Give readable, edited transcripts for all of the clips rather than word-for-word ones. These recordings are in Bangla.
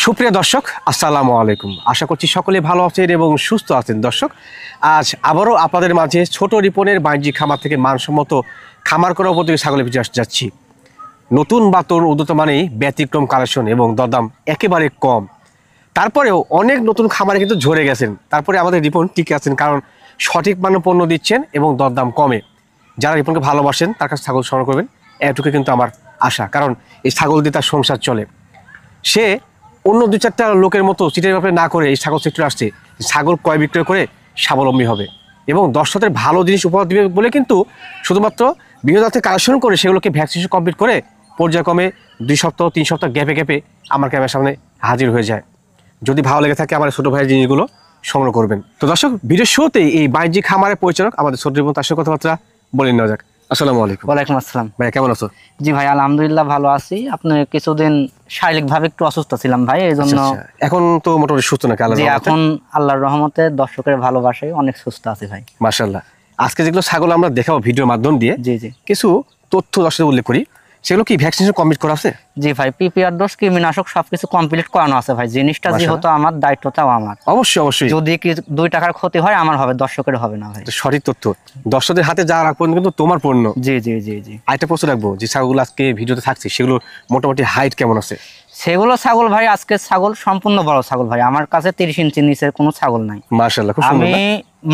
সুপ্রিয় দর্শক, আসসালামু আলাইকুম। আশা করছি সকলে ভালো আছেন এবং সুস্থ আছেন। দর্শক, আজ আবারও আপনাদের মাঝে ছোট রিপনের বাণিজ্যিক খামার থেকে মানসম্মত খামার করার উপযোগী ছাগলের ভিডিও যাচ্ছি। নতুন বা তরুণ উন্নত মানেই ব্যতিক্রম কালেকশন এবং দরদাম একেবারে কম। তারপরেও অনেক নতুন খামারে কিন্তু ঝরে গেছেন, তারপরে আমাদের রিপন টিকে আছেন, কারণ সঠিক মানের পণ্য দিচ্ছেন এবং দরদাম কমে। যারা রিপনকে ভালোবাসেন তার কাছে ছাগল সংগ্রহ করবেন, এটুকু কিন্তু আমার আশা। কারণ এই ছাগল দিয়ে তার সংসার চলে। সে অন্য দু চারটা লোকের মতো চিটের ব্যাপারে না করে এই ছাগল সেক্টরে আসছে, ছাগল ক্রয় বিক্রয় করে স্বাবলম্বী হবে এবং দর্শকদের ভালো জিনিস উপহার দিবে বলে কিন্তু শুধুমাত্র বিভিন্ন থেকে কালেকশন করে সেগুলোকে ভ্যাকসিনেশন কমপ্লিট করে পর্যায়ক্রমে 2 সপ্তাহ 3 সপ্তাহ গ্যাপে গ্যাপে আমার ক্যামেরার সামনে হাজির হয়ে যায়। যদি ভালো লেগে থাকে আমার ছোটো ভাইয়ের জিনিসগুলো সংগ্রহ করবেন। তো দর্শক, ভিডিও শোতেই এই বাণিজ্যিক খামারের পরিচালক আমাদের ছোট রিপন, তার সাথে কথাবার্তা বলে নেওয়া যাক। আসসালামু আলাইকুম। ওয়ালাইকুম আসসালাম। ভাই কেমন আছো? জি ভাই, আলহামদুলিল্লাহ ভালো আছি। আপনি কিছুদিন শারীরিকভাবে একটু অসুস্থ ছিলাম ভাই, এই জন্য। এখন তো মোটামুটি সুস্থ নাকি? জি, এখন আল্লাহর রহমতে দর্শকের ভালোবাসায় অনেক সুস্থ আছি ভাই। মাশাআল্লাহ। আজকে যেগুলো ছাগল আমরা দেখাবো ভিডিওর মাধ্যম দিয়ে, জি জি, কিছু তথ্য দর্শকদের উল্লেখ করি। সেগুলো কি ভ্যাকসিনেশন কমপ্লিট করা আছে? জি ভাই, পিপিআর ডোজ, কৃমিনাশক সবকিছু কমপ্লিট করানো আছে ভাই। জিনিসটা যেহেতু আমার, দায়িত্বটাও আমার। অবশ্যই অবশ্যই। যদি কি 2 টাকার ক্ষতি হয় আমার হবে, দর্শকের হবে না ভাই। সঠিক তথ্য দর্শকদের হাতে যা রাখবো কিন্তু তোমার পণ্য। জি জি জি জি। আরেকটা প্রশ্ন রাখবো, যে ছাগলগুলো আজকে ভিডিওতে থাকছে সেগুলো মোটামুটি হাইট কেমন আছে? সেগুলো ছাগল ভাই, আজকে ছাগল সম্পূর্ণ বড় ছাগল ভাই। আমার কাছে 30 ইঞ্চি নিচের কোনো ছাগল নাই। মাশাআল্লাহ, খুব সুন্দর। আমি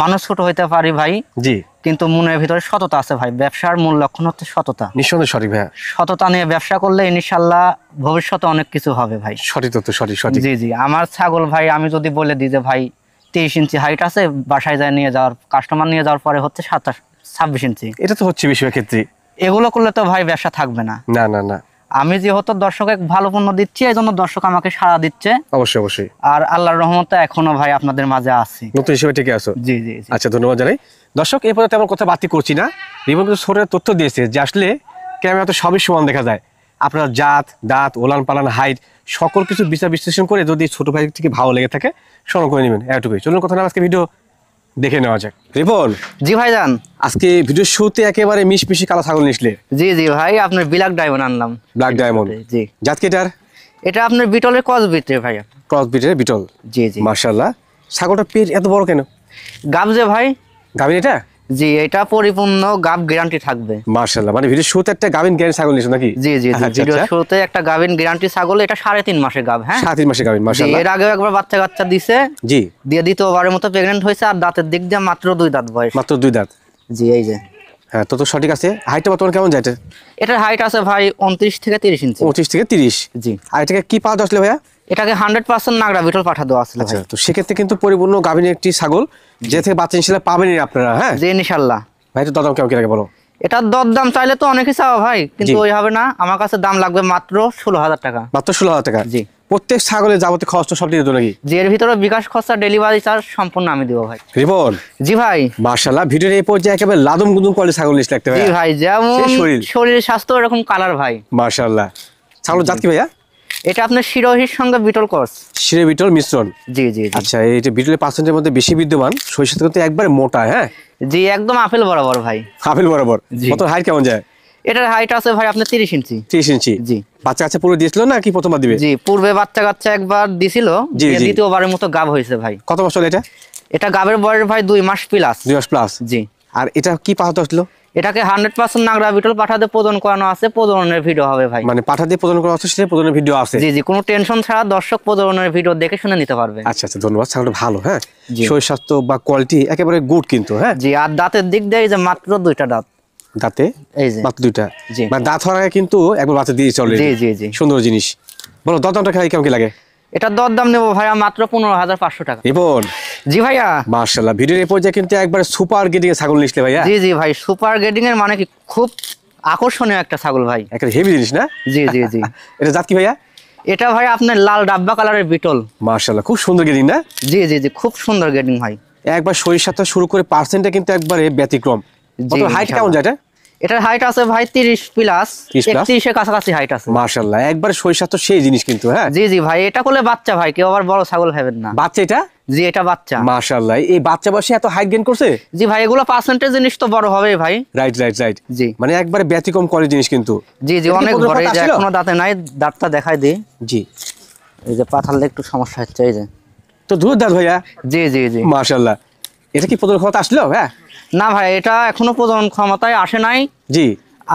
মানুষ ছোট হইতে পারি ভাই, জি, কিন্তু মনের ভিতরে সততা আছে ভাই। ব্যবসার মূল লক্ষণ হচ্ছে সততা। নিঃসন্দেহে সঠিক ভাইয়া। সততা নিয়ে ব্যবসা করলে ইনশাআল্লাহ ভবিষ্যতে অনেক কিছু হবে ভাই। সঠিক তথ্য, সঠিক সঠিক। জি জি, আমার ছাগল ভাই আমি যদি বলে দিই যে ভাই 23 ইঞ্চি হাইট আছে, বাসায় যায় নিয়ে যাওয়ার, কাস্টমার নিয়ে যাওয়ার পরে হচ্ছে 26 ইঞ্চি। এটা তো হচ্ছে বেশিরভাগ ক্ষেত্রে। এগুলো করলে তো ভাই ব্যবসা থাকবে না। না না না, আমি যেহেতু দর্শকে ভালো পণ্য দিচ্ছি, এই জন্য দর্শক আমাকে সাড়া দিচ্ছে। অবশ্যই অবশ্যই। আর আল্লাহর রহমতে এখনো ভাই আপনাদের মাঝে আছি, নতুন হিসেবে ঠিক আছো। জি জি জি। আচ্ছা, ধন্যবাদ জানাই। দর্শক, এরপরে তেমন কথা বাতি করছি না। রিপন কিন্তু ছোট তথ্য দিয়েছে যে আসলে ক্যামেরাতে সবই সমান দেখা যায়। আপনার জাত, দাঁত, ওলান পালান, হাইট সকল কিছু বিচার বিশ্লেষণ করে যদি ছোট ভাই থেকে ভালো লেগে থাকে সংগ্রহ করে নেবেন, এটুকুই। চলুন কথা না, আজকে ভিডিও দেখে নেওয়া যাক। রিপন, জি ভাই যান। আজকে ভিডিও শুতে একেবারে মিশমিশি কালো ছাগল নিসলে। জি জি ভাই, আপনার ব্ল্যাক ডায়মন্ড আনলাম। ব্ল্যাক ডায়মন্ড, জি। জাত কেটার? এটা আপনার বিটলের ক্রস বিট ভাই। ক্রস বিটের বিটল। জি জি। মাশাআল্লাহ। ছাগলটা পেট এত বড় কেন? গাব যে ভাই। গাভিন এটা? জি, এটা পরিপূর্ণ গাব গ্যারান্টি থাকবে। মাশাআল্লাহ, মানে ভিডিও শুতে একটা গাভিন গ্যারান্টি ছাগল নিছো নাকি? জি জি জি, আচ্ছা, ভিডিও আচ্ছা। শুরুতে একটা গাভিন গ্যারান্টি ছাগল। এটা 3.5 মাসের গাব। হ্যাঁ, 3 মাসে গাভিন। জি, মাশাআল্লাহ। এর আগেও একবার বাচ্চা কাচ্চা দিছে। জি। দিয়ে দ্বিতীয়বারের মতো প্রেগন্যান্ট হয়েছে। আর দাঁতের দিক দিয়ে মাত্র 2 দাঁত বয়স। মাত্র 2 দাঁত। জি, এই যে। হ্যাঁ, তো সঠিক আছে। হাইটটা বর্তমানে কেমন যায় এটা? এটার হাইট আছে ভাই 29 থেকে 30 ইঞ্চি। 25 থেকে 30। জি। আর এটাকে কি পাওয়া আসলে ভাইয়া? এটাকে 100% নাগরা বিটল পাঠা দেওয়া আছে ভাই। আচ্ছা, তো সেক্ষেত্রে কিন্তু পরিপূর্ণ গাভিনের একটি ছাগল, যে থেকে বাচ্চা ইনশাআল্লাহ পাবেনই আপনারা। হ্যাঁ জি ইনশাআল্লাহ। ভাই, তো দাম কেমন কি লাগে বলো? এটার দরদাম চাইলে তো অনেকই চাওয়া ভাই, কিন্তু ওই হবে না। আমার কাছে দাম লাগবে মাত্র 16,000 টাকা। মাত্র 16,000 টাকা? জি। প্রত্যেক ছাগলের যাবতীয় খরচ তো সব দিয়ে দেবো নাকি? যে এর ভিতরে বিকাশ খরচা, ডেলিভারি চার্জ সম্পূর্ণ আমি দিব ভাই। রিপন, জি ভাই। মাশাআল্লাহ, ভিডিওর এই পর্যায়ে একেবারে লাদম গুদুম করে ছাগল নিস লাগতে জি ভাই, যেমন শরীর। শরীর স্বাস্থ্য এরকম কালার ভাই। মাশাআল্লাহ। ছাগল জাত কি ভাইয়া? এটা আপনার শিরোহির সঙ্গে বিটল ক্রস। শিরে বিটল মিশ্রণ। জি জি জি। আচ্ছা, এইটা বিটলের পার্সেন্টের মধ্যে বেশি বিদ্যমান, শরীর সাথে কিন্তু একবারে মোটা। হ্যাঁ জি, একদম আপেল বরাবর ভাই। আপেল বরাবর। জি। কত হাইট কেমন যায়? এটার হাইট আছে ভাই আপনার 30 ইঞ্চি। 30 ইঞ্চি। জি। বাচ্চা কাচ্চা পুরো দিয়েছিল না কি প্রথমবার দিবে? জি, পূর্বে বাচ্চা কাচ্চা একবার দিছিল। জি, জি। দ্বিতীয়বারের মতো গাব হয়েছে ভাই। কত বছর এটা? এটা গাবের বয়স ভাই 2 মাস প্লাস। 2 মাস প্লাস। জি। আর এটা কি পাঠাতে আসলো? এটাকে 100% নাগরা বিটল পাঠাতে প্রজন করানো আছে। প্রজনের ভিডিও হবে ভাই। মানে পাঠা দিয়ে প্রদান করা হচ্ছে, সেটা প্রদানের ভিডিও আছে? জি জি, কোনো টেনশন ছাড়া দর্শক প্রজনের ভিডিও দেখে শুনে নিতে পারবে। আচ্ছা আচ্ছা, ধন্যবাদ। ছাগলটা ভালো। হ্যাঁ, জি। শরীর স্বাস্থ্য বা কোয়ালিটি একেবারে গুড কিন্তু। হ্যাঁ জি, আর দাঁতের দিক দিয়ে এই যে মাত্র 2টা দাঁত। দাঁতে এই যে মাত্র 2টা। জি। মানে দাঁত হওয়ার আগে কিন্তু একবার বাচ্চা দিয়ে চলে। জি জি জি। সুন্দর জিনিস। বলো, দরদামটা খাই কেমন কি লাগে? এটার দরদাম নেবো ভাইয়া মাত্র 15,500 টাকা। রিপন, জি ভাইয়া। মাশাআল্লাহ, ভিডিওর এই পর্যায়ে কিন্তু একবার সুপার গেটিং এর ছাগল নিসলে ভাইয়া। জি জি ভাই, সুপার গ্রেডিং এর মানে কি খুব আকর্ষণীয় একটা ছাগল ভাই। একটা হেভি জিনিস না? জি জি জি। এটা জাত কি ভাইয়া? এটা ভাই আপনার লাল ডাব্বা কালারের বিটল। মাশাআল্লাহ, খুব সুন্দর গেটিং না? জি জি জি, খুব সুন্দর গ্রেডিং ভাই। একবার শরীর সাথে শুরু করে পার্সেন্টে কিন্তু একবারে ব্যতিক্রম। জি, হাইট কেমন যায় এটা? এটার হাইট আছে ভাই 30 প্লাস। 31 এর কাছাকাছি হাইট আছে। মাশাআল্লাহ, একবার শরীর স্বাস্থ্য সেই জিনিস কিন্তু। হ্যাঁ জি জি ভাই, এটা করলে বাচ্চা ভাই, কেউ আবার বড় ছাগল খাবেন না। বাচ্চা এটা? জি, এটা বাচ্চা। মাশাআল্লাহ, এই বাচ্চা বয়সে এত হাইট গেইন করছে? জি ভাই, এগুলো পার্সেন্টেজ জিনিস তো বড় হবে ভাই। Right right right. জি। মানে একবারে ব্যতিক্রম করে জিনিস কিন্তু। জি জি, অনেক বড়। এই যে এখনো দাঁতে নাই, দাঁতটা দেখাই দিই। জি। এই যে পাঠালে একটু সমস্যা হচ্ছে এই যে। তো দুধ দাঁত ভাইয়া, জি জি জি। মাশাআল্লাহ। এটা কি প্রজনন ক্ষমতা আসলো? হ্যাঁ, না ভাই, এটা এখনো প্রজনন ক্ষমতায় আসে নাই। জি।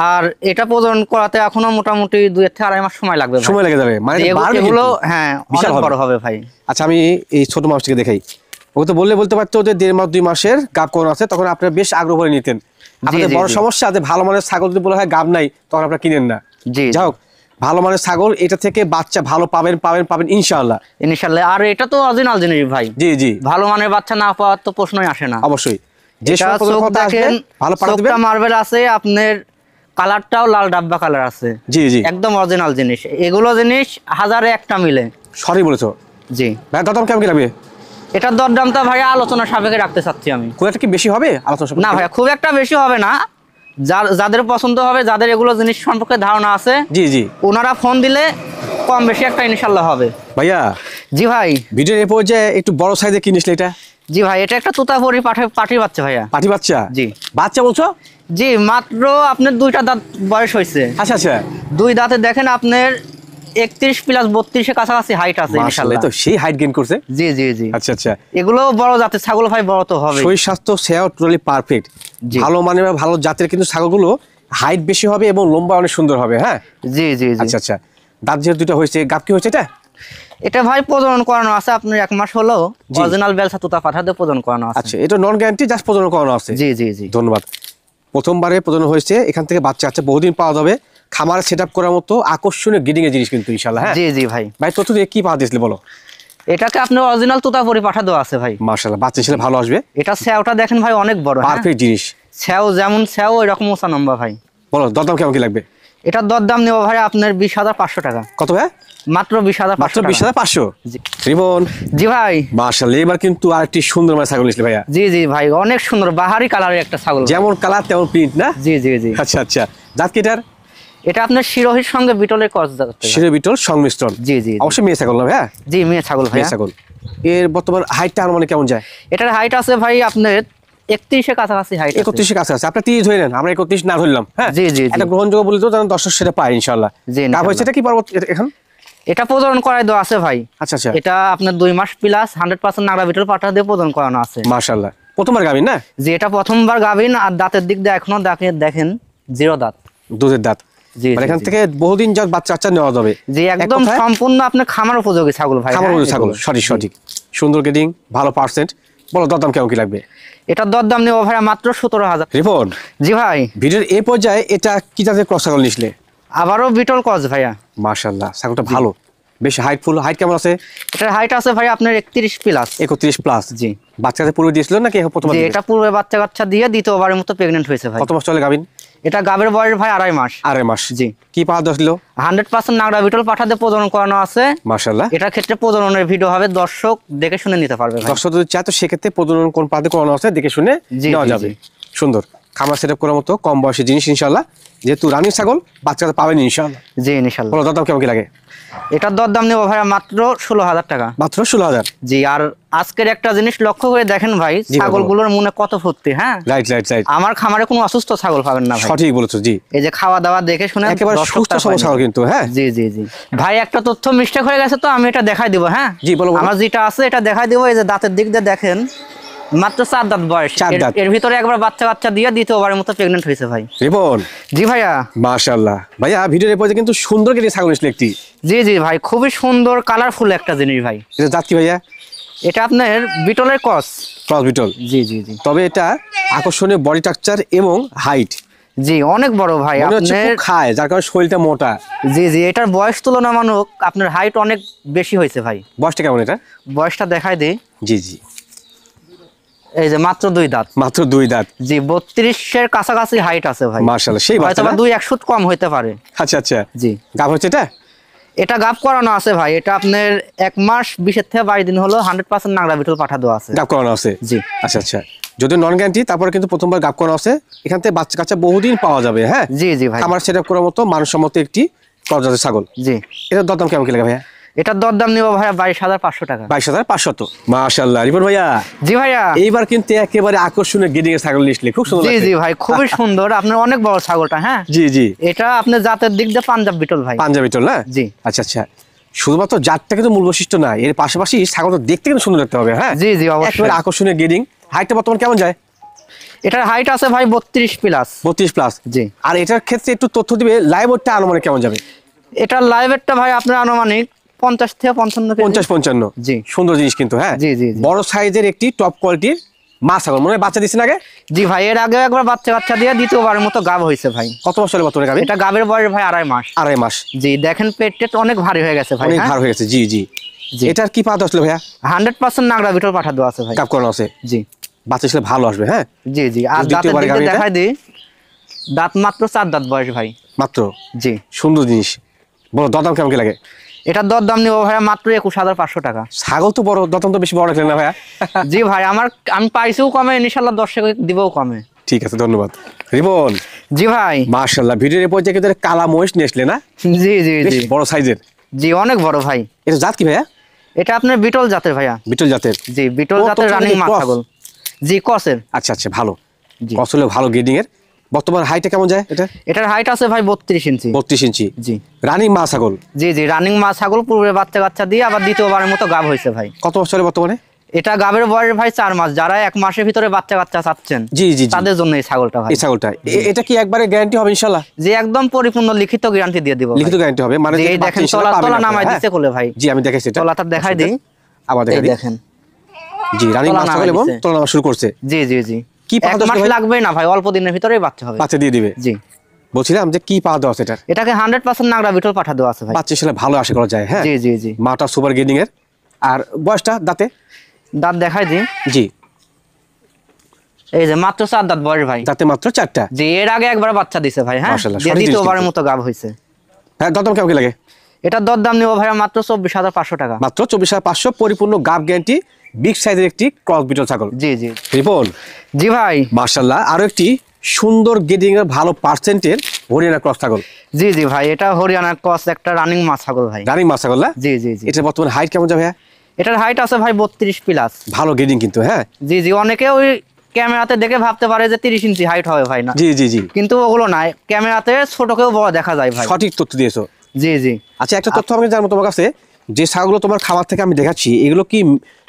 আর এটা প্রজনন করাতে এখনো মোটামুটি 2 থেকে 2.5 মাস সময় লাগবে ভাই। সময় লেগে যাবে মানে বাড়বে এগুলো কিন্তু। হ্যাঁ বিশাল অনেক হবে। বড় হবে ভাই। আচ্ছা, আমি এই ছোট মাছটিকে দেখাই। ও তো বলতে পারতো যে 1.5 মাস 2 মাসের গাব কোন আছে, তখন আপনারা বেশ আগ্রহ করে নিতেন। আপনাদের জি, বড় জি। সমস্যা যে ভালো মানের ছাগল যদি বলা হয় গাব নাই, তখন আপনারা কিনেন না। জি, যাই হোক, ভালো মানের ছাগল, এটা থেকে বাচ্চা ভালো পাবেন ইনশাআল্লাহ। ইনশাআল্লাহ। আর এটা তো অরিজিনাল জিনিস ভাই। জি জি, ভালো মানের বাচ্চা না পাওয়ার তো প্রশ্নই আসে না। অবশ্যই। যে এটা সময় প্রজনন চোখ ক্ষমতা আসবে দেখেন, ভালো পাঠা দিবেন। চোখটা মার্বেল আছে, আপনার কালারটাও লাল ডাব্বা কালার আছে। জি জি, একদম অরিজিনাল জিনিস। এগুলো জিনিস হাজারে একটা মিলে। সরি বলেছো জি। ভাই। দাম কেমন কি লাগবে? এটার দরদামটা ভাই আলোচনা সাপেক্ষে রাখতে চাচ্ছি আমি। খুব একটা কি বেশি হবে আলোচনা না ভাই, খুব একটা বেশি হবে না। যাদের পছন্দ হবে, যাদের এগুলো জিনিস সম্পর্কে ধারণা আছে, জি জি, ওনারা ফোন দিলে কম বেশি একটা ইনশাল্লাহ হবে। ভাইয়া জি ভাই। ভিডিওর এই পর্যায়ে একটু বড় সাইজে কিনিস এটা। জি ভাই, এটা একটা তোতাপুরি পাঠির বাচ্চা ভাইয়া। পাঠি বাচ্চা? জি। বাচ্চা বলছো? জি, মাত্র আপনার 2টা দাঁত বয়স হয়েছে। আচ্ছা আচ্ছা, 2 দাঁতে দেখেন আপনার 31 প্লাস 32 কাছাকাছি হাইট আছে মাশাআল্লাহ, ইনশাআল্লাহ। তো সেই হাইট গেইন করছে। জি জি জি। আচ্ছা আচ্ছা, এগুলো বড় জাতের ছাগল ভাই, বড় তো হবে। শরীর স্বাস্থ্য সেও টোটালি পারফেক্ট। জি। ভালো মানের বা ভালো জাতের কিন্তু ছাগলগুলো হাইট বেশি হবে এবং লম্বা অনেক সুন্দর হবে। হ্যাঁ, জি জি জি। আচ্ছা আচ্ছা। দাঁত যেহেতু দুটো হয়েছে, গাব কি হয়েছে এটা? এটা ভাই প্রজনন করানো আছে আপনার 1 মাস হলো। জি। অরিজিনাল বেলসা তোতা পাঠাতে প্রজনন করানো আছে। আচ্ছা, এটা নন গ্যারান্টি, জাস্ট প্রজনন করানো আছে। জি জি জি। ধন্যবাদ। প্রথমবারে প্রজনন হয়েছে, এখান থেকে বাচ্চা আছে, বহুদিন পাওয়া যাবে। খামার সেট আপ করার মতো আকর্ষণীয় গিডিং এর জিনিস কিন্তু ইনশাআল্লাহ। হ্যাঁ জি জি ভাই। ভাই, তথ্য দিয়ে কি পাওয়া দিয়েছিল বলো? এটাকে আপনার অরিজিনাল তোতাপুরি পাঠা দেওয়া আছে ভাই। মাশাআল্লাহ, বাচ্চা ছেলে ভালো আসবে। এটা স্যাওটা দেখেন ভাই, অনেক বড়। হ্যাঁ, পারফেক্ট জিনিস। স্যাও যেমন স্যাও ওই রকম ওসা নম্বর ভাই। বলো দাম কেমন কি লাগবে? এটার দরদাম নেবো ভাই আপনার 20,500 টাকা। কত ভাই? মাত্র 20,500 মাত্র টাকা। 20,500? জি। রিবন, জি ভাই। মাশাআল্লাহ, এবার কিন্তু আরেকটি সুন্দর মানে ছাগল নিয়েছিল ভাইয়া। জি জি ভাই, অনেক সুন্দর বাহারি কালারের একটা ছাগল ভাই। যেমন কালার তেমন প্রিন্ট না? জি জি জি। আচ্ছা আচ্ছা, জাত কি এটার? এটা আপনার শিরোহির সঙ্গে বিটলের ক্রস জাত। শিরে বিটল সংমিশ্রণ। জি জি জি। অবশ্যই মেয়ে ছাগল না ভাইয়া? জি, মেয়ে ছাগল ভাই। মেয়ে ছাগল। এর বর্তমান হাইটটা আনুমানিক কেমন যায়? এটার হাইট আছে ভাই আপনার 31 কাছাকাছি হাইট আছে। 31 কাছে আছে। আপনার 30 ধরে নেন, আমরা 31 না ধরলাম। হ্যাঁ, জি জি জি। এটা গ্রহণযোগ্য বলে তো যেন দর্শক সেটা পায় ইনশাআল্লাহ। জি, গাব ইনশাআল্লাহ। হয়েছে এটা কি পর্বত এখন? এটা প্রজনন করাই দেওয়া আছে ভাই। আচ্ছা আচ্ছা, এটা আপনার 2 মাস প্লাস 100% নাগরা বিটল পাঠা দিয়ে প্রজনন করানো আছে। মাশাআল্লাহ। প্রথমবার গাবিন না? যে এটা প্রথমবার গাভিন। আর দাঁতের দিক দিয়ে এখনো দেখেন 0 দাঁত। দুধের দাঁত। জি মানে জি, এখান জি। থেকে বহুদিন যাক বাচ্চা নেওয়া যাবে। যে এক একদম কথায় সম্পূর্ণ আপনার খামার উপযোগী ছাগল ভাই। খামার হ্যাঁ, উপযোগী ছাগল, এগুলো। সঠিক জি। সঠিক। সুন্দর গেডিং, ভালো পার্সেন্ট। বলো দাম কেমন কি লাগবে? এটার দরদাম নেবো ভাই মাত্র 17,000। রিপন, জি ভাই। ভিডিওর এই পর্যায়ে এটা কি জাতের ক্রস ছাগল নিসলে? আবারও বিটল ক্রস ভাইয়া। মাশাআল্লাহ, ছাগলটা ভালো, বেশ হাইটফুল। হাইট কেমন আছে? এটার হাইট আছে ভাই আপনার 31 প্লাস। 31 প্লাস। জি। বাচ্চাদের পূর্বে দিয়েছিল নাকি এখন প্রথমবার যে দিবে? এটা পূর্বে বাচ্চা কাচ্চা দিয়ে দ্বিতীয়বারের মতো প্রেগনেন্ট হয়েছে ভাই। কত মাস চলে গাবিন? এটা গাবের বয়স ভাই 2.5 মাস। 2.5 মাস। জি। কি পাওয়া দছিল? 100% নাগরা বিটল পাঠা দিয়ে প্রজনন করানো আছে। মাশাআল্লাহ। এটার ক্ষেত্রে প্রজননের ভিডিও হবে, দর্শক দেখে শুনে নিতে পারবে ভাই। দর্শক যদি চায় তো সেক্ষেত্রে প্রজনন কোন পাতে করানো আছে দেখে শুনে জি, নেওয়া জি, যাবে। জি। সুন্দর খামার সেট আপ করার মতো কম বয়সী জিনিস ইনশাআল্লাহ। যেহেতু রানিং ছাগল, বাচ্চারা পাবেন ইনশাআল্লাহ। জি ইনশাআল্লাহ। বলো দাম কেমন কি লাগে? এটার দরদাম নেবো ভাই মাত্র 16,000 টাকা। মাত্র 16,000? জি। আর আজকের একটা জিনিস লক্ষ্য করে দেখেন ভাই, জি, ছাগলগুলোর মনে কত ফুর্তি। হ্যাঁ, রাইট রাইট রাইট, আমার খামারে কোনো অসুস্থ ছাগল পাবেন না ভাই। সঠিক বলেছো। জি, এই যে খাওয়া দাওয়া দেখে শুনে একেবারে সুস্থ সবল ছাগল কিন্তু। হ্যাঁ জি জি জি। ভাই একটা তথ্য মিস্টেক হয়ে গেছে, তো আমি এটা দেখাই দিব। হ্যাঁ জি, বলো বলো। আমার যেটা আছে এটা দেখাই দিব। এই যে দাঁতের দিক দিয়ে দেখেন, মাত্র 4 দাঁত বয়স। 4 দাঁত। এর ভিতরে একবার বাচ্চা দিয়ে দ্বিতীয়বারের মতো প্রেগনেন্ট হয়েছে ভাই। রিপন, জি ভাইয়া। মাশাআল্লাহ ভাইয়া, ভিডিওর এই পর্যায়ে কিন্তু সুন্দর করে ছাগল নিসলে একটি। জি জি ভাই, খুবই সুন্দর কালারফুল একটা জিনিস ভাই। এটা জাত কি ভাইয়া? এটা আপনার বিটলের ক্রস। Cross beetle. জি জি জি। তবে এটা আকর্ষণীয় বডি স্ট্রাকচার এবং হাইট। জি অনেক বড় ভাই। মনে হচ্ছে আপনার খুব খায়, যার কারণে শরীরটা মোটা। জি জি, এটার বয়স তুলনামূলক আপনার হাইট অনেক বেশি হয়েছে ভাই। বয়সটা কেমন এটা? বয়সটা দেখাই দিই। জি জি, এই যে মাত্র 2 দাঁত। মাত্র 2 দাঁত। জি, 32-এর কাছাকাছি হাইট আছে ভাই। মাশাআল্লাহ, সেই বাচ্চা হয়তো না? 2-1 ফুট কম হইতে পারে। আচ্ছা আচ্ছা, জি। গাব হচ্ছে এটা? এটা গাব করানো আছে ভাই। এটা আপনার 1 মাস 20 থেকে 22 দিন হলো 100% নাগরা বিটল পাঠা দেওয়া আছে। গাব করানো আছে? জি। আচ্ছা আচ্ছা, যদি নন গ্যারান্টি তারপরে কিন্তু প্রথমবার গাব করানো আছে। এখান থেকে বাচ্চা কাচ্চা বহুদিন পাওয়া যাবে। হ্যাঁ জি জি ভাই। খামার সেট আপ করার মতো মানসম্মত একটি প্রজাতির ছাগল। জি। এটার দরদাম কেমন কি লাগে ভাইয়া? এটার দরদাম নিব ভাই 22,500 টাকা। 22,500। মাশাআল্লাহ রিপন ভাইয়া, জি ভাইয়া। এইবার কিন্তু একেবারে আকর্ষণীয় গিডিং এর ছাগল নিসলে, খুব সুন্দর জি লাগছে। জি ভাই, খুবই সুন্দর। আপনার অনেক বড় ছাগলটা। হ্যাঁ জি জি, এটা আপনার জাতের দিক দিয়ে পাঞ্জাব বিটল ভাই। পাঞ্জাবি টল না? জি। আচ্ছা আচ্ছা, শুধুমাত্র জাতটা কিন্তু মূল বৈশিষ্ট্য না, এর পাশাপাশি ছাগলটা দেখতে কিন্তু সুন্দর দেখতে হবে। হ্যাঁ জি জি অবশ্যই। একেবারে আকর্ষণীয় গেডিং। হাইটটা বর্তমান কেমন যায়? এটার হাইট আছে ভাই 32 প্লাস। 32 প্লাস। জি। আর এটার ক্ষেত্রে একটু তথ্য দিবে, লাইভ ওয়েটটা আনুমানিক কেমন যাবে? এটার লাইভেরটা ভাই আপনার আনুমানিক 50 থেকে 55 কেজি। 50-55। জি। সুন্দর জিনিস কিন্তু। হ্যাঁ জি জি জি। বড় সাইজের একটি টপ কোয়ালিটির মা ছাগল, মনে হয় বাচ্চা দিচ্ছেন আগে? জি ভাই, এর আগে একবার বাচ্চা দিয়ে দ্বিতীয়বারের মতো গাব হয়েছে ভাই। কত মাস হলে বর্তমানে গাভী? এটা গাবের বয়স ভাই 2.5 মাস। 2.5 মাস। জি দেখেন পেট অনেক ভারী হয়ে গেছে ভাই। অনেক হ্যাঁ? ভার হয়ে গেছে। জি জি জি। এটার কি পা আসলে ভাইয়া? 100% নাগরা বিটল পাঠা দেওয়া আছে ভাই। কাপ করানো আছে। জি বাচ্চা ছেলে ভালো আসবে। হ্যাঁ জি জি। আর দাঁতের দ্বিতীয়বারে দিকে গাভী এটা? দেখাই দিই, দাঁত মাত্র 4 দাঁত বয়স ভাই। মাত্র। জি। সুন্দর জিনিস। বলো দরদাম কেমন কি লাগে? এটার দরদাম নিব ভাই মাত্র 21,500 টাকা। ছাগল তো বড়, দরদাম তো বেশি বড় রাখলেন না ভাইয়া? জি ভাই, আমি পাইছিও কমে, ইনশাআল্লাহ দর্শক দিবও কমে। ঠিক আছে, ধন্যবাদ। রিবন, জি ভাই। মাশাআল্লাহ, ভিডিওর পর থেকে কালা মহিষ নিয়ে আসলে না? জি জি বেশ জি। বড় সাইজের। জি অনেক বড় ভাই। এটা জাত কি ভাইয়া? এটা আপনার বিটল জাতের ভাইয়া। বিটল জাতের। জি বিটল ও, জাতের তো রানিং মা cross। ছাগল। জি কসের। আচ্ছা আচ্ছা, ভালো। জি। কসলে ভালো গ্রেডিং এর। বর্তমান হাইটটা কেমন যায় এটা? এটার হাইট আছে ভাই 32 ইঞ্চি। 32 ইঞ্চি। জি। রানিং মা ছাগল। জি জি রানিং মা ছাগল, পূর্বে বাচ্চা দিয়ে আবার দ্বিতীয়বারের মতো গাব হয়েছে ভাই। কত বছর চলে বর্তমানে? এটা গাবের বয়স ভাই 4 মাস। যারা 1 মাসের ভিতরে বাচ্চা চাচ্ছেন জি জি জি। তাদের জন্য এই ছাগলটা ভাই। এই ছাগলটা এটা কি একবারে গ্যারান্টি হবে ইনশাআল্লাহ? যে একদম পরিপূর্ণ লিখিত গ্যারান্টি দিয়ে দিব। লিখিত গ্যারান্টি হবে মানে যে যে এই বাচ্চা দেখেন ইনশাআল্লাহ পাবেন তলা আপনারা, নামাই হ্যাঁ? দিতে কোলে ভাই। জি আমি দেখাইছি এটা। তলাটা দেখাই দিই। আবার এই দেখাই দিই। দেখেন। জি রানিং তলা মা ছাগল নামাই এবং দিছে। তোলা নামা শুরু করছে। জি জি জি। কি পাওয়া 1 যাচ্ছে মাস ভাই? লাগবে না ভাই, অল্প দিনের ভিতরেই বাচ্চা হবে। বাচ্চা দিয়ে দিবে। জি। বলছিলাম যে কি পাওয়া দেওয়া আছে এটা? এটাকে 100% নাগরা বিটল পাঠা দেওয়া আছে ভাই। বাচ্চা ছেলে ভালো আশা করা যায়। হ্যাঁ জি জি জি। মাটা সুপার গ্রেডিং এর। আর বয়সটা দাঁতে? দাঁত দেখাই দিই। জি এই যে মাত্র 4 দাঁত বয়স ভাই। দাঁতে মাত্র 4টা। জি এর আগে একবার বাচ্চা দিছে ভাই। হ্যাঁ মাশাআল্লাহ, দিয়ে সঠিক জিনিস দ্বিতীয়বারের কিন্তু। মতো গাব হয়েছে। হ্যাঁ দরদাম কেমন কি লাগে? এটার দরদাম নিব ভাই মাত্র 24,500 টাকা। মাত্র 24,500, পরিপূর্ণ গাব গ্যারান্টি, বিগ সাইজের একটি ক্রস বিটল ছাগল। জি জি। রিপন, জি ভাই। মাশাআল্লাহ, আরো একটি সুন্দর গ্রেডিং এর ভালো পার্সেন্টের হরিয়ানা ক্রস ছাগল। জি জি ভাই, এটা হরিয়ানা ক্রস একটা রানিং মা ছাগল ভাই। রানিং মা ছাগল না? জি জি জি। এটা বর্তমানে হাইট কেমন যাবে ভাইয়া? এটার হাইট আছে ভাই 32 প্লাস। ভালো গ্রেডিং কিন্তু। হ্যাঁ জি জি। অনেকে ওই ক্যামেরাতে দেখে ভাবতে পারে যে 30 ইঞ্চি হাইট হবে ভাই, না জি জি জি। কিন্তু ওগুলো না, ক্যামেরাতে ছোটকেও বড় দেখা যায় ভাই। সঠিক তথ্য দিয়েছো। জি জি। আচ্ছা একটা তথ্য আমাকে জানবো তোমার কাছে, যে ছাগলগুলো তোমার খামার থেকে আমি দেখাচ্ছি, এগুলো কি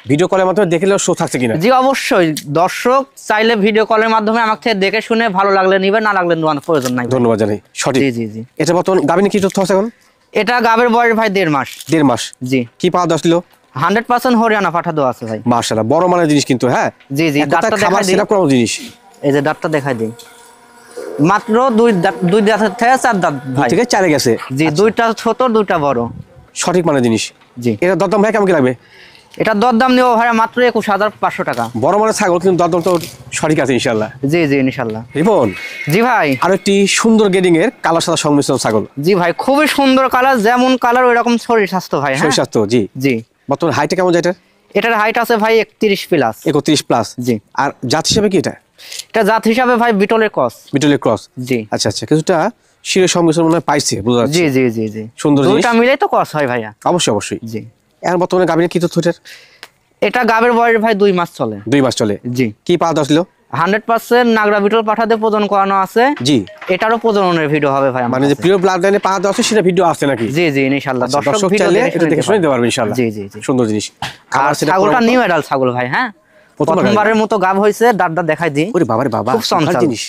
ভিডিও কলের মাধ্যমে দেখলেও শো থাকছে কিনা? জি অবশ্যই, দর্শক চাইলে ভিডিও কলের মাধ্যমে আমাকে থেকে দেখে শুনে ভালো লাগলে নিবে, না লাগলে নেওয়ার প্রয়োজন নাই ভাই। ধন্যবাদ জানাই। সঠিক। জি জি জি। এটা বর্তমান গাভিনী কি তথ্য আছে এখন? এটা গাবের বয়স ভাই 1.5 মাস। 1.5 মাস। জি। কি পাওয়া দশ দিল? 100% হরিয়ানা পাঠা দেওয়া আছে ভাই। মাশাআল্লাহ, বড় মানের জিনিস কিন্তু। হ্যাঁ জি জি। এক কথায় দাঁতটা খাবার দেখাই দিই। সেটআপ করার জিনিস। এই যে দাঁতটা দেখাই দিই। মাত্র দুই দাঁতের থেকে 4 দাঁত ভাই। থেকে 4 গেছে। জি, দুইটা ছোট দুইটা বড়। সঠিক মানের জিনিস। জি। এটা দরদাম ভাই কেমন কি লাগবে? এটা দরদাম নেব ভাই মাত্র 21,500 টাকা। বড় মানের ছাগল কিন্তু দরদাম তো সঠিক আছে ইনশাআল্লাহ। জি জি ইনশাআল্লাহ। রিপন, জি ভাই। আর একটি সুন্দর গ্রেডিং এর কালো সাদা সংমিশ্রণ ছাগল। জি ভাই, খুবই সুন্দর কালার, যেমন কালার ওই রকম শরীর স্বাস্থ্য ভাই। হ্যাঁ শরীর স্বাস্থ্য। জি জি। বর্তমান হাইটটা কেমন যায় এটা? এটার হাইট আছে ভাই 31 প্লাস। 31 প্লাস। জি। আর জাত হিসেবে কি এটা? এটা জাত হিসাবে ভাই বিটলের ক্রস। বিটলের ক্রস। জি। আচ্ছা আচ্ছা, কিছুটা শিরের সংমিশ্রণ মনে হয় পাইছে, বোঝা যাচ্ছে। জি জি জি জি। সুন্দর জিনিস। দুইটা মিলেই তো ক্রস হয় ভাইয়া। অবশ্যই অবশ্যই। জি। এখন বর্তমানে গাভিনী কি তথ্য এটার? এটা গাবের বয়স ভাই 2 মাস চলে। 2 মাস চলে। জি। কি পাওয়া দশ দিল? 100% নাগরা বিটল পাঠাতে প্রজনন করানো আছে। জি। এটারও প্রজননের ভিডিও হবে ভাই আমার মানে যে কাছে। প্রিয় ব্লাড লাইনে পাওয়া আছে সেটা ভিডিও আছে নাকি? জি জি ইনশাআল্লাহ। আচ্ছা, দর্শক দর্শক ভিডিও চাইলে দেখে এটা দেখে শুনে নিতে পারবে ইনশাআল্লাহ। জি জি জি। সুন্দর জিনিস। আর সেটা ছাগলটা পরে- নিউ এডাল ছাগল ভাই। হ্যাঁ প্রথমবারের মতো গাব হয়েছে। দাঁতটা দেখাই দিই। ওরে বাবারে বাবা, খুব চঞ্চল ভালো জিনিস।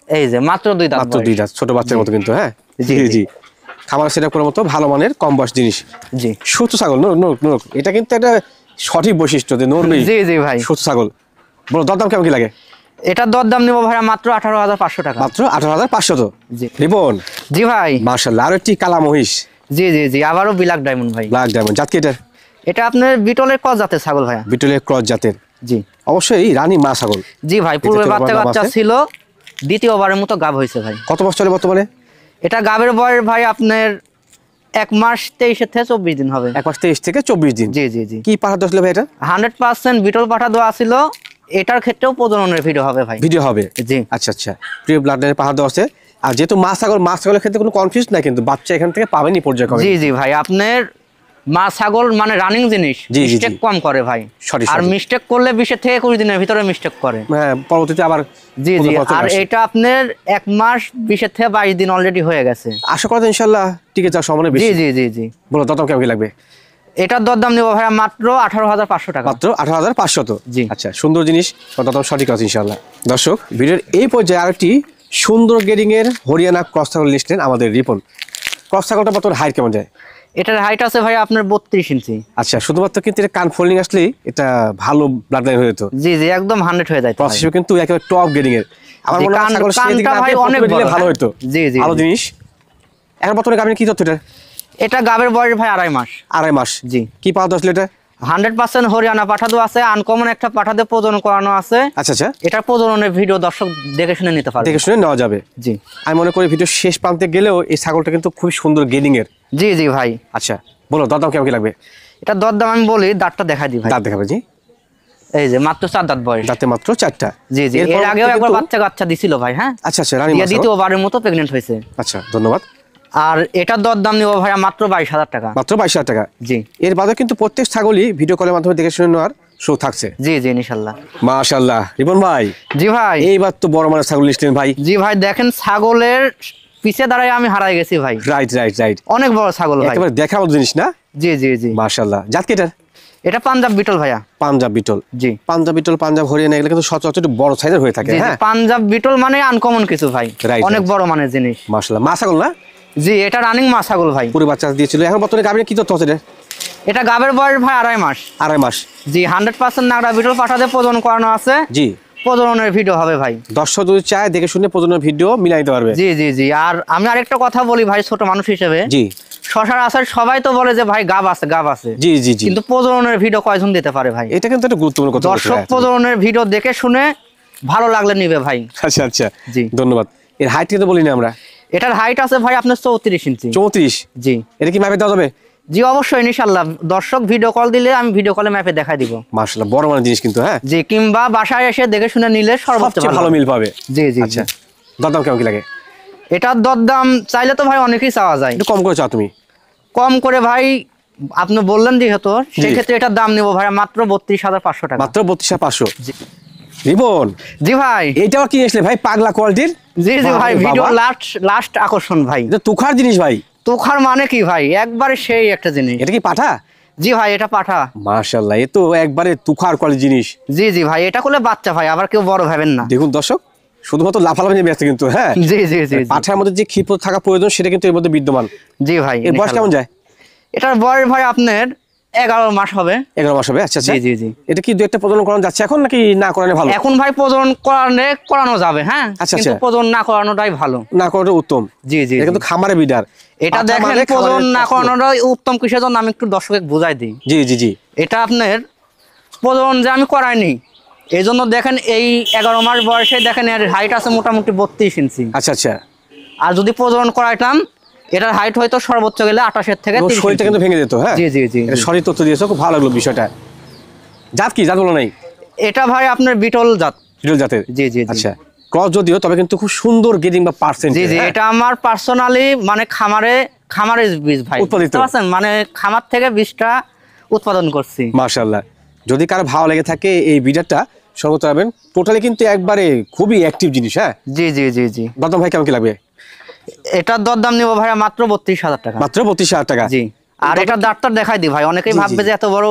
এই যে মাত্র 2 দাঁত মাত্র বয়স। 2 দাঁত, ছোট বাচ্চার মতো কিন্তু। হ্যাঁ জি, জি জি। জি। খাবার সেটা করার মতো ভালো মানের কম বয়স জিনিস। জি সুস্থ ছাগল। নোর নোর নোর, এটা কিন্তু একটা সঠিক বৈশিষ্ট্য যে নরবেই জি জি ভাই। সুস্থ ছাগল। বলো দরদাম কেমন কি লাগে? এটার দরদাম নিব ভাই মাত্র 18,500 টাকা। মাত্র 18,500। জি। রিপন, জি ভাই। মাশাআল্লাহ, আর একটি কালা মহিষ। জি জি জি। আবারও ব্ল্যাক ডায়মন্ড ভাই। ব্ল্যাক ডায়মন্ড জাত কি এটা? এটা আপনার বিটলের ক্রস জাতের ছাগল ভাইয়া। বিটলের ক্রস জাতের। জি অবশ্যই রানী মা ছাগল। জি ভাই, পূর্বে দেখতে বাচ্চা পারলাম বাচ্চা আছে। ছিল, দ্বিতীয়বারের মতো গাব হয়েছে ভাই। কত বছর চলে বর্তমানে? এটা গাবের বয়স ভাই আপনার 1 মাস 23 থেকে 24 দিন হবে। 1 মাস 23 থেকে 24 দিন। জি জি জি। কি পাঠা দশ দিল ভাই এটা? 100% বিটল পাঠা দেওয়া ছিল। এটার ক্ষেত্রেও প্রজননের ভিডিও হবে ভাই। ভিডিও হবে। জি। আচ্ছা আচ্ছা, প্রিয় ব্লাড লাইনের পাহাড় দেওয়া আছে। আর যেহেতু মা ছাগলের ক্ষেত্রে কোনো কনফিউজ নাই কিন্তু, বাচ্চা এখান থেকে পাবেনই পর্যায়ক্রমে। জি জি ভাই, আপনার মা ছাগল মানে রানিং জিনিস, জি, জি, মিস্টেক জি। কম করে ভাই। সঠিক, আর সঠিক। মিস্টেক করলে 20 থেকে 21 দিনের ভিতরে মিস্টেক করে। হ্যাঁ, পরবর্তীতে আবার জি জি। পরিবর্তন আর আসে। এটা আপনার 1 মাস 20 থেকে 22 দিন অলরেডি হয়ে গেছে। আশা করা যায় ইনশাআল্লাহ টিকে যাওয়ার সম্ভাবনা জি বেশি। জি জি জি। বলো দরদাম কেমন কি লাগবে? এটার দরদাম নেবো ভাইয়া মাত্র 18,500 টাকা। মাত্র 18,500। জি। আচ্ছা, সুন্দর জিনিস, দরদাম সঠিক আছে ইনশাআল্লাহ। দর্শক, ভিডিওর এই পর্যায়ে আরেকটি সুন্দর গ্রেডিং এর হরিয়ানা ক্রস ছাগল লিস্টেন আমাদের রিপন। ক্রস ছাগলটা বর্তমান হাইট কেমন যায়? এটার হাইট আছে ভাই আপনার 32 ইঞ্চি। আচ্ছা, শুধুমাত্র কিন্তু এটা কান ফোল্ডিং আসলেই এটা ভালো ব্লাড লাইন হয়ে যেত। জি জি, একদম 100 হয়ে যায়। ক্রস হিসেবে কিন্তু একেবারে টপ গ্রেডিং এর। আমার জি, মনে হয় ছাগল সেই দিকে কানটা ভাই অনেক দিলে বড়, ভালো হ্যাঁ। হতো। জি জি ভালো জি। জিনিস। এখন বর্তমানে গাভীর কি তথ্য এটা? এটা গাবের বয়স ভাই 2.5 মাস। 2.5 মাস। জি। কি পাওয়া আসলে এটা? 100% হরিয়ানা পাঠাদো আছে, আনকমন একটা পাঠাদে প্রজনন করানো আছে। আচ্ছা আচ্ছা, এটা প্রজননের ভিডিও দর্শক দেখে শুনে নিতে পারবে। দেখে শুনে নেওয়া যাবে। জি আমি মনে করি ভিডিও শেষ প্রান্তে গেলেও এই ছাগলটা কিন্তু খুব সুন্দর গ্রেডিং এর। জি জি ভাই। আচ্ছা, বলো দরদাম কেমন কি লাগবে? এটা দরদাম আমি বলি, দাঁতটা দেখাই দিই ভাই। দাঁত দেখাবে জি। এই যে মাত্র 4 দাঁত বয়স। দাঁতে মাত্র 4টা। জি জি। এর আগেও একবার বাচ্চা দিছিল ভাই, হ্যাঁ। আচ্ছা আচ্ছা, রানী দিয়ে মাছ। দ্বিতীয়বারের মতো প্রেগনেন্ট হয়েছে। আচ্ছা, ধন্যবাদ। আর এটার দরদাম নিব ভাইয়া মাত্র 22,000 টাকা। মাত্র 22,000 টাকা। জি এর বাদে কিন্তু প্রত্যেক ছাগলই ভিডিও কলের মাধ্যমে দেখে শুনে নেওয়ার শো থাকছে। জি জি ইনশাআল্লাহ। মাশাআল্লাহ, রিপন ভাই জি ভাই। এইবার তো বড় মানের ছাগল নিচ্ছেন ভাই। জি ভাই, দেখেন ছাগলের পিছে দাঁড়ায় আমি হারাই গেছি ভাই। রাইট রাইট রাইট, অনেক বড় ছাগল ভাই। একেবারে দেখার মতো জিনিস না? জি জি জি। মাশাআল্লাহ। জাত কি এটা? এটা পাঞ্জাব বিটল ভাইয়া। পাঞ্জাব বিটল। জি পাঞ্জাব বিটল, পাঞ্জাব হরিয়ানা এগুলো কিন্তু সচরাচর একটু বড় সাইজের হয়ে থাকে। জি জি। হ্যাঁ, পাঞ্জাব বিটল মানে আনকমন কিছু ভাই, Right, অনেক right. বড় মানের জিনিস। মাশাআল্লাহ। মা ছাগল না? জি, এটা রানিং মা ছাগল ভাই। পুরো বাচ্চা দিয়েছিল। এখন বর্তমানে গাভীর কি তথ্য আছে এটা? এটা গাবের বয়স ভাই 2.5 মাস। 2.5 মাস। জি, 100% নাগরা বিটল পাঠাতে প্রজনন করানো আছে। জি। প্রজননের ভিডিও হবে ভাই। দর্শক যদি চায় দেখে শুনে প্রজননের ভিডিও মিলাই দিতে পারবে। জি জি জি। আর আমি আরেকটা কথা বলি ভাই, ছোট মানুষ হিসেবে, জি শশার আসার সবাই তো বলে যে ভাই গাব আছে। জি জি জি। কিন্তু প্রজননের ভিডিও কয়জন দিতে পারে ভাই? এটা কিন্তু একটা গুরুত্বপূর্ণ কথা বলেছেন। দর্শক হ্যাঁ, প্রজননের ভিডিও দেখে শুনে ভালো লাগলে নিবে ভাই। আচ্ছা আচ্ছা, জি। ধন্যবাদ। এর হাইট কিন্তু বলিনি আমরা। এটার হাইট আছে ভাই আপনার 34 ইঞ্চি। 34। জি এটা কি ম্যাপে দেওয়া যাবে? জি অবশ্যই ইনশাআল্লাহ। দর্শক ভিডিও কল দিলে আমি ভিডিও কলে ম্যাপে দেখাই দিব। মাশাআল্লাহ, বড় মানের জিনিস কিন্তু। হ্যাঁ, জি, কিংবা বাসায় এসে দেখে শুনে নিলে সর্বোচ্চ সবচেয়ে ভালো মিল পাবে। জি জি আচ্ছা, আচ্ছা। দরদাম কেমন কি লাগে? এটার দরদাম চাইলে তো ভাই অনেকই চাওয়া যায়। একটু কম করে চাও তুমি? কম করে ভাই আপনি বললেন যেহেতু, সেই ক্ষেত্রে এটার দাম নেবো ভাই মাত্র 32,500 টাকা। মাত্র 32,500। জি। রিপন, জি ভাই। এইটাও কি আসলে ভাই পাগলা কোয়ালিটির? জি জি ভাই, বাবা। ভিডিও লাস্ট আকর্ষণ ভাই। এটা তুখার জিনিস ভাই। তোখার মানে কি ভাই, একবারে সেই একটা জিনিস। এটা কি পাঠা? জি ভাই, এটা পাঠা। মাশাআল্লাহ, এ তো একবারে তুখার কোয়ালিটির জিনিস। জি জি ভাই, এটা করলে বাচ্চা ভাই, আবার কেউ বড় ভাবেন না। দেখুন দর্শক, শুধুমাত্র লাফালাফি নিয়ে ব্যস্ত কিন্তু। হ্যাঁ, জি জি জি জি। পাঠার মধ্যে যে ক্ষিপ্র থাকা প্রয়োজন সেটা কিন্তু এর মধ্যে বিদ্যমান। জি ভাই। এর বয়স কেমন যায়? এটার বয়স ভাই আপনার 11 মাস হবে। 11 মাস হবে। আচ্ছা আচ্ছা। জি জি জি। এটা কি দু একটা প্রজনন করানো যাচ্ছে এখন নাকি না করানো ভালো? এখন ভাই প্রজনন করানো যাবে, হ্যাঁ। আচ্ছা, কিন্তু আচ্ছা। প্রজনন না করানোটাই ভালো। না করানো উত্তম। জি জি এটা জি। কিন্তু খামারে বিডার। এটা পাঠা দেখেন মানে প্রজনন খামারের না পশু। করানোটাই উত্তম কিসের জন্য আমি একটু দর্শককে বুঝাই দিই। জি জি জি। এটা আপনার প্রজনন যে আমি করাইনি, এই জন্য দেখেন এই 11 মাস বয়সে দেখেন এর হাইট আছে মোটামুটি 32 ইঞ্চি। আচ্ছা আচ্ছা। আর যদি প্রজনন করাইতাম এটার হাইট হয়তো সর্বোচ্চ গেলে 28 থেকে এবং 30 শরীরটা কিন্তু ভেঙে যেত। হ্যাঁ, জি জি জি এটা জি। সঠিক তথ্য দিয়েছো, খুব ভালো লাগলো বিষয়টা। জাত কি? জাত বলো নাই? এটা ভাই আপনার বিটল জাত। বিটল জাতের। জি জি জি। আচ্ছা, ক্রস যদিও, তবে কিন্তু খুব সুন্দর গেডিং বা পার্সেন্ট। জি জি, এটা আমার পার্সোনালি মানে খামারে বীজ ভাই, উৎপাদিত। বুঝতে পারছেন? মানে খামার থেকে বীজটা উৎপাদন করছি। মাশাআল্লাহ। যদি কারো ভালো লেগে থাকে এই বিডারটা সর্বত পাবেন। টোটালি কিন্তু একবারে খুবই অ্যাক্টিভ জিনিস। হ্যাঁ, জি জি জি জি। দরদাম ভাই কেমন কি লাগবে? এটার দরদাম নিব ভাই মাত্র 32,000 টাকা। মাত্র 32,000 টাকা। জি। আর এটার দাঁতটা দেখাই দিই ভাই, অনেকেই জি, জি, ভাববে জি। যে এত বড়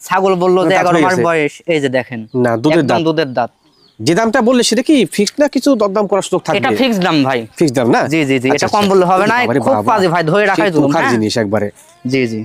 ছাগল বললো যে দাঁত 11 হয়ে মাস গেছে। বয়স। এই যে দেখেন, না, দুধের একদম দাঁত। দুধের দাঁত। যে দামটা বললে সেটা কি ফিক্সড না কিছু দরদাম করার সুযোগ থাকবে? এটা ফিক্সড দাম ভাই। ফিক্সড দাম না? জি জি জি। আচ্ছা, এটা কম আচ্ছা। বললে হবে না, বাবারে খুব বাবা। বাজে ভাই, ধরে রাখাই সেই জুলুম। তুখার হ্যাঁ? জিনিস একবারে। জি জি।